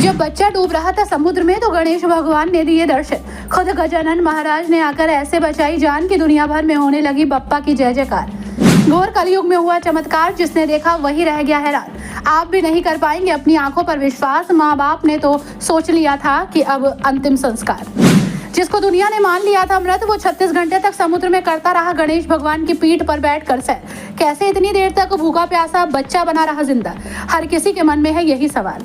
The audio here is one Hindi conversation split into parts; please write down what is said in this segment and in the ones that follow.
जब बच्चा डूब रहा था समुद्र में तो गणेश भगवान ने दिए दर्शन। खुद गजानन महाराज ने आकर ऐसे बचाई जान की दुनिया भर में होने लगी बप्पा की जय जयकार। घोर कलयुग में हुआ चमत्कार, जिसने देखा वही रह गया हैरान। आप भी नहीं कर पाएंगे अपनी आंखों पर विश्वास। माँ बाप ने तो सोच लिया था कि अब अंतिम संस्कार। जिसको दुनिया ने मान लिया था मृत, वो 36 घंटे तक समुद्र में करता रहा गणेश भगवान की पीठ पर बैठकर सैर। कैसे इतनी देर तक भूखा प्यासा बच्चा बना रहा जिंदा? हर किसी के मन में है यही सवाल।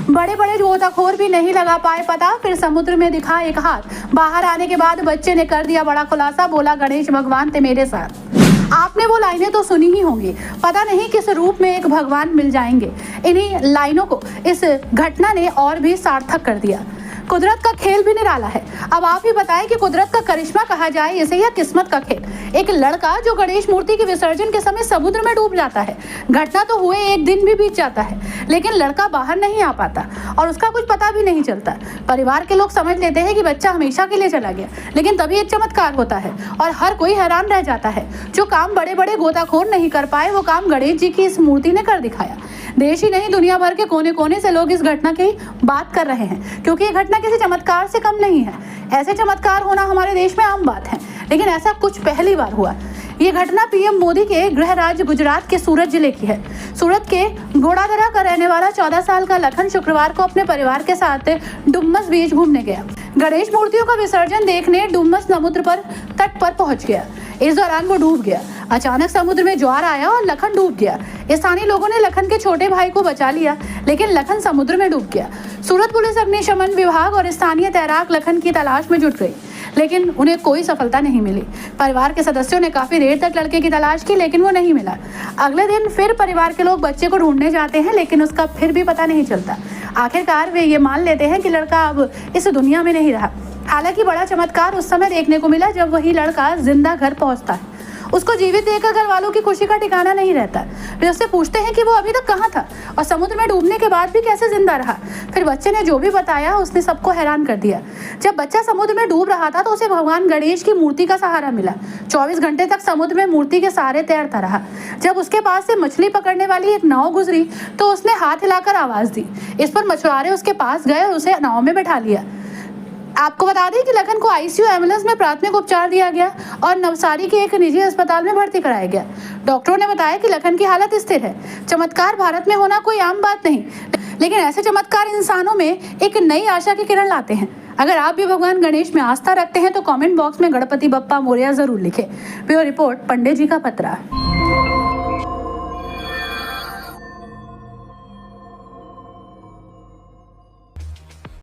बड़े बड़े गोताखोर भी नहीं लगा पाए पता। फिर समुद्र में दिखा एक हाथ। बाहर आने के बाद बच्चे ने कर दिया बड़ा खुलासा। बोला, गणेश भगवान थे मेरे साथ। आपने वो लाइनें तो सुनी ही होंगी। पता नहीं किस रूप में एक भगवान मिल जाएंगे। इन्हीं लाइनों को इस घटना ने और भी सार्थक कर दिया। कुदरत का खेल भी निराला है। अब आप ही बताएं कि कुदरत का करिश्मा कहा जाए इसे या किस्मत का खेल। एक लड़का जो गणेश मूर्ति के विसर्जन के समय समुद्र में डूब जाता है। घटना तो हुए एक दिन भी बीत जाता है, लेकिन लड़का बाहर नहीं आ पाता और उसका कुछ पता भी नहीं चलता। परिवार के लोग समझ लेते हैं कि बच्चा हमेशा के लिए चला गया, लेकिन तभी एक चमत्कार होता है और हर कोई हैरान रह जाता है। जो काम बड़े बड़े गोताखोर नहीं कर पाए, वो काम गणेश जी की इस मूर्ति ने कर दिखाया। देश ही नहीं, दुनिया भर के कोने कोने से लोग इस घटना की बात कर रहे हैं, क्योंकि ये घटना किसी चमत्कार से कम नहीं है। ऐसे चमत्कार होना हमारे देश में आम बात है, लेकिन ऐसा कुछ पहली बार हुआ। ये घटना पीएम मोदी के गृह राज्य गुजरात के सूरत जिले की है। सूरत के घोड़ादरा का रहने वाला 14 साल का लखन शुक्रवार को अपने परिवार के साथ डुम्मस बीच घूमने गया। गणेश मूर्तियों का विसर्जन देखने डुम्मस समुद्र पर तट पर पहुंच गया। इस दौरान वो डूब गया। अचानक समुद्र में ज्वार आया और लखन डूब गया। स्थानीय लोगों ने लखन के छोटे भाई को बचा लिया, लेकिन लखन समुद्र में डूब गया। सूरत पुलिस, अग्निशमन विभाग और स्थानीय तैराक लखन की तलाश में जुट गई, लेकिन उन्हें कोई सफलता नहीं मिली। परिवार के सदस्यों ने काफी देर तक लड़के की तलाश की, लेकिन वो नहीं मिला। अगले दिन फिर परिवार के लोग बच्चे को ढूंढने जाते हैं, लेकिन उसका फिर भी पता नहीं चलता। आखिरकार वे ये मान लेते हैं कि लड़का अब इस दुनिया में नहीं रहा। हालांकि बड़ा चमत्कार उस समय देखने को मिला जब वही लड़का जिंदा घर पहुंचता है। उसको जीवित देखकर घर वालों की खुशी का ठिकाना नहीं रहता। वे उससे पूछते हैं कि वो अभी तक कहाँ था और समुद्र में डूबने के बाद भी कैसे जिंदा रहा। फिर बच्चे ने जो भी बताया उसने सबको हैरान कर दिया। जब बच्चा समुद्र में डूब रहा था तो उसे भगवान गणेश की मूर्ति का सहारा मिला। 24 घंटे तक समुद्र में मूर्ति के सहारे तैरता रहा। जब उसके पास से मछली पकड़ने वाली एक नाव गुजरी तो उसने हाथ हिलाकर आवाज दी। इस पर मछुआरे उसके पास गए और उसे नाव में बैठा लिया। आपको बता दें कि लखन को आईसीयू एम्बुलेंस में प्राथमिक उपचार दिया गया और नवसारी के एक निजी अस्पताल में भर्ती कराया गया। डॉक्टरों ने बताया कि लखन की हालत स्थिर है। चमत्कार भारत में होना कोई आम बात नहीं, लेकिन ऐसे चमत्कार इंसानों में एक नई आशा की किरण लाते हैं। अगर आप भी भगवान गणेश में आस्था रखते हैं तो कमेंट बॉक्स में गणपति बप्पा मोरया जरूर लिखें। ब्यूरो रिपोर्ट, पंडित जी का पत्रा।